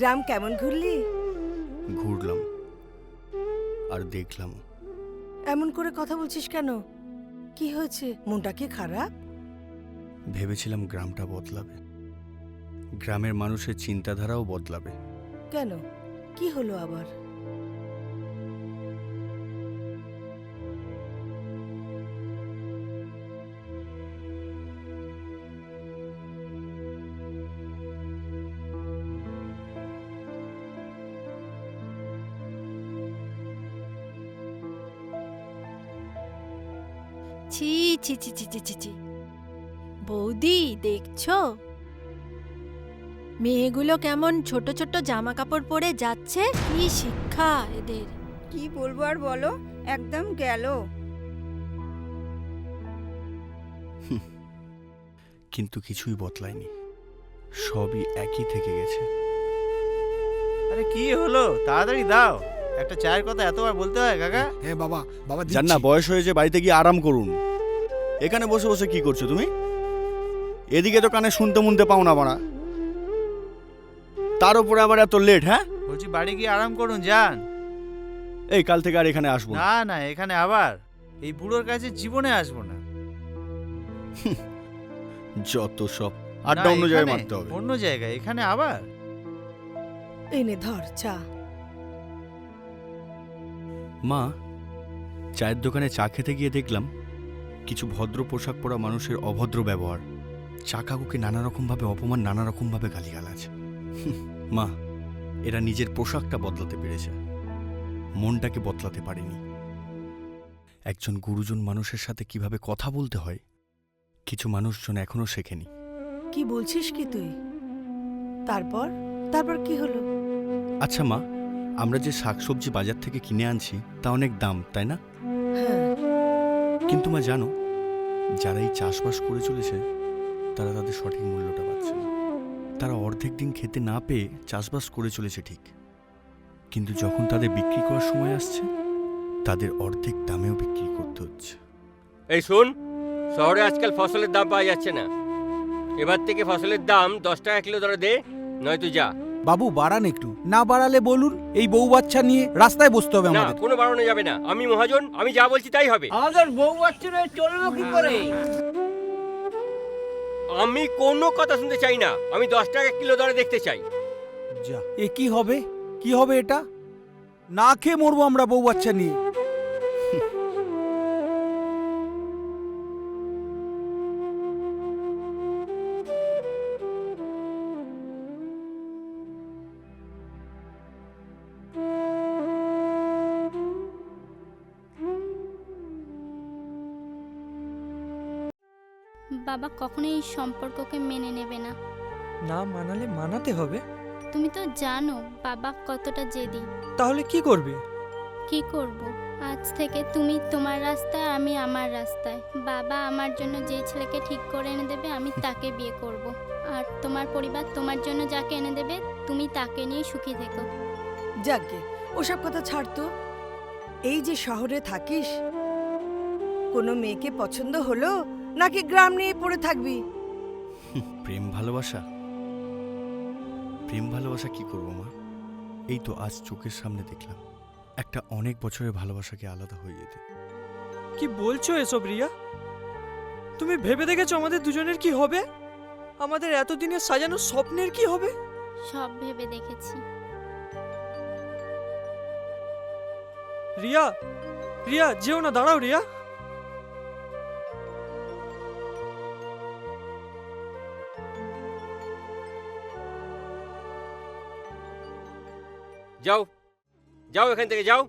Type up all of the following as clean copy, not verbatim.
গ্রাম কেমন ঘুরলি? ঘুরলাম আর দেখলাম। এমন করে কথা বলছিস কেন? কি হয়েছে? মনটা কি খারাপ? ভেবেছিলাম গ্রামটা বদলাবে, গ্রামের মানুষের চিন্তাধারাও বদলাবে। কেন? কি হলো আবার? ছি ছি ছি ছি ছি ছি ছি। বৌদি দেখছো মেয়েগুলো কেমন ছোট ছোট জামা কাপড় পরে যাচ্ছে? কি শিক্ষা এদের! কি বলবো আর বলো, একদম গেল। কিন্তু কিছুই বদলায়নি, সবই একই থেকে গেছে। আরে কি হলো, তাড়াতাড়ি দাও। একটা চায়ের কথা এতবার বলতে হয় কাকা? হ্যাঁ বাবা, বাবা জান না, বয়স হয়েছে, বাড়িতে গিয়ে আরাম করুন। এখানে বসে বসে কি করছো তুমি? এদিকে তো কানে শুনতে মুনতে পাও না বাড়া, তার উপরে আবার এত লেট। হ্যাঁ বলছি বাড়ি গিয়ে আরাম করুন, যান। এই কাল থেকে আর এখানে আসবো না। না না, এখানে আবার এই বুড়োর কাছে জীবনে আসবো না। যত সব আড্ডা না, অন্য জায়গায় এখানে, মারতে হবে। অন্য জায়গায়, এখানে আবার? এই নে ধর চা। মা, চায়ের দোকানে চা খেতে গিয়ে দেখলাম কিছু ভদ্র পোশাক পরা মানুষের অভদ্র ব্যবহার, চা কাকুকে নানা রকমভাবে অপমান, নানা রকমভাবে গালিগালাজ। মা, এরা নিজের পোশাকটা বদলাতে পেরেছে, মনটাকে বদলাতে পারেনি। একজন গুরুজন মানুষের সাথে কিভাবে কথা বলতে হয় কিছু মানুষজন এখনো শেখেনি। কি বলছিস কি তুই? তারপর তারপর কি হলো? আচ্ছা মা, আমরা যে শাকসবজি বাজার থেকে কিনে আনছি তা অনেক দাম, তাই না? হ্যাঁ, কিন্তু মা জানো, যারা এই চাষবাস করে চলেছে তারা তাদের সঠিক মূল্যটা পাচ্ছে না। তারা অর্ধেক দিন খেতে না পেয়ে চাষবাস করে চলেছে ঠিক, কিন্তু যখন তাদের বিক্রি করার সময় আসছে তাদের অর্ধেক দামেও বিক্রি করতে হচ্ছে। এই শুন, শহরে আজকাল ফসলের দাম পাওয়া যাচ্ছে না। এবার থেকে ফসলের দাম 10 টাকা কিলো ধরে দে, নয় তুই যা। বাবু বাড়ান একটু, না বাড়ালে বলুন, এই বউ বাচ্চা নিয়ে রাস্তায় বসতে হবে না, আমাদের। কোনো বাড়ানো যাবে না। আমি মহাজন, আমি যা বলছি তাই হবে। আমাদের বউ বাচ্চারা চলবে কি করে? আমি কোনো কথা শুনতে চাই না, আমি 10 টাকা কিলো দরে দেখতে চাই। যা, এ কি হবে? কি হবে এটা? না খেয়ে মরবো আমরা বউ বাচ্চা নিয়ে। বাবা কখনোই এই সম্পর্ককে মেনে নেবে না। না মানালে মানাতে হবে। তুমি তো জানো বাবা কতটা জেদি। তাহলে কি করবে? কি করব? আজ থেকে তুমি তোমার রাস্তায়, আমি আমার রাস্তায়। বাবা আমার জন্য যে ছেলেকে ঠিক করে এনে দেবে আমি তাকে বিয়ে করব। আর তোমার পরিবার তোমার জন্য যাকে এনে দেবে তুমি তাকে নিয়ে সুখী থেকো। যাকগে, ওসব কথা ছাড় তো। এই যে শহরে থাকিস, কোনো মেয়েকে পছন্দ হলো নাকি গ্রাম নিয়ে পড়ে থাকবি? প্রেম ভালোবাসা, প্রেম ভালোবাসা কি করবো মা? এই তো আজ চোখের সামনে দেখলাম একটা অনেক বছরের ভালোবাসাকে আলাদা হয়ে যেতে। কি বলছো এসব রিয়া? তুমি ভেবে দেখেছো আমাদের দুজনের কি হবে? আমাদের এতদিনের সাজানো স্বপ্নের কি হবে? সব ভেবে দেখেছি। রিয়া, রিয়া যেও না, দাঁড়াও রিয়া। যাও, যাও এখান থেকে যাও।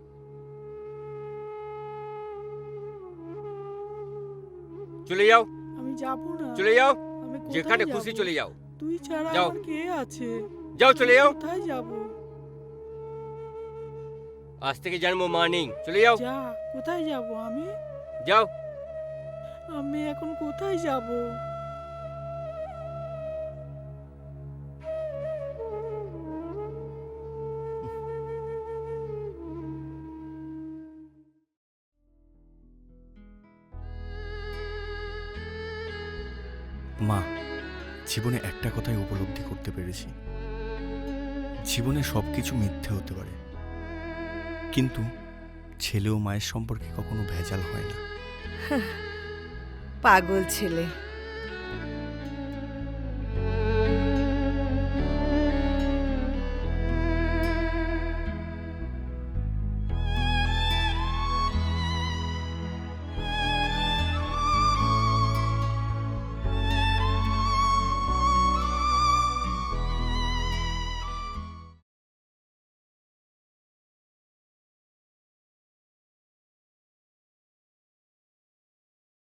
চলে যাও, আমি যাব না। চলে যাও, আমি কোথায় যেখানে যাবো? খুশি চলে যাও। তুই ছাড়া যাও। আমার কে আছে? যাও, চলে যাও। কোথায় যাব? আজ থেকে জন্ম মা নেই, চলে যাও। যা, কোথায় যাব আমি? যাও। আমি এখন কোথায় যাব? মা, জীবনে একটা কথাই উপলব্ধি করতে পেরেছি, জীবনে সব কিছু মিথ্যে হতে পারে, কিন্তু ছেলে ও মায়ের সম্পর্কে কখনো ভেজাল হয় না। পাগল ছেলে।